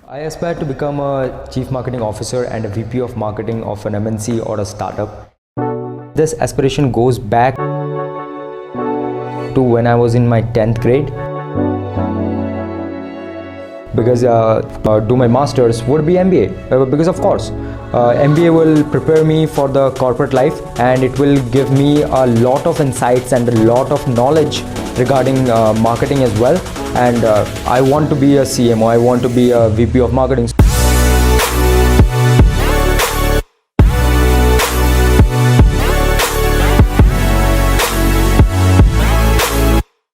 I aspire to become a Chief Marketing Officer and a VP of Marketing of an MNC or a startup. This aspiration goes back to when I was in my 10th grade. Because do my masters would be MBA, because of course MBA will prepare me for the corporate life, and it will give me a lot of insights and a lot of knowledge regarding marketing as well. And I want to be a CMO, I want to be a VP of marketing.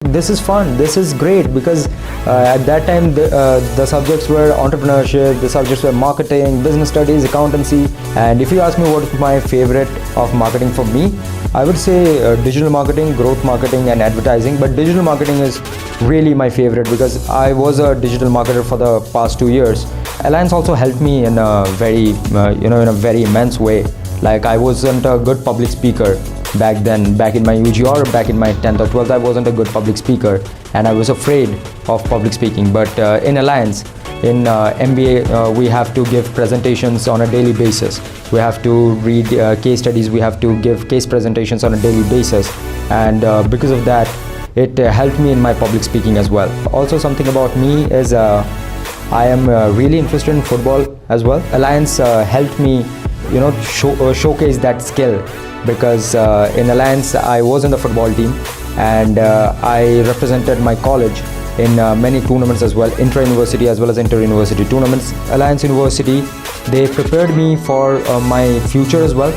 This is fun, this is great, because at that time the subjects were entrepreneurship, the subjects were marketing, business studies, accountancy. And if you ask me what is my favorite of marketing for me, I would say digital marketing, growth marketing and advertising. But digital marketing is really my favorite because I was a digital marketer for the past 2 years. Alliance also helped me in a very in a very immense way. Like, I wasn't a good public speaker back then, back in my UG or back in my 10th or 12th, I wasn't a good public speaker and I was afraid of public speaking. But in Alliance, in MBA, we have to give presentations on a daily basis. We have to read case studies, we have to give case presentations on a daily basis. And because of that, it helped me in my public speaking as well. Also, something about me is I am really interested in football as well. Alliance helped me showcase that skill, because in Alliance I was in the football team, and I represented my college in many tournaments as well, intra-university as well as inter-university tournaments. Alliance University, they prepared me for my future as well,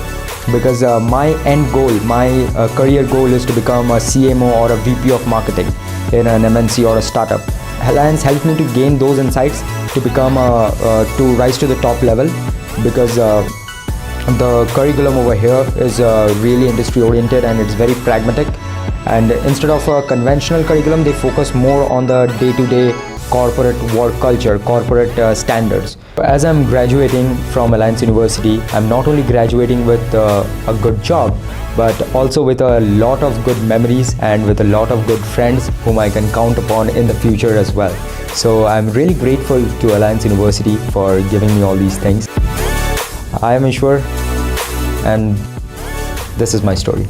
because my end goal, my career goal is to become a CMO or a VP of marketing in an MNC or a startup. Alliance helped me to gain those insights to become to rise to the top level, because the curriculum over here is really industry oriented and it's very pragmatic. And instead of a conventional curriculum, they focus more on the day-to-day corporate work culture, corporate standards. As I'm graduating from Alliance University, I'm not only graduating with a good job, but also with a lot of good memories and with a lot of good friends whom I can count upon in the future as well. So I'm really grateful to Alliance University for giving me all these things. I am Ishwar, and this is my story.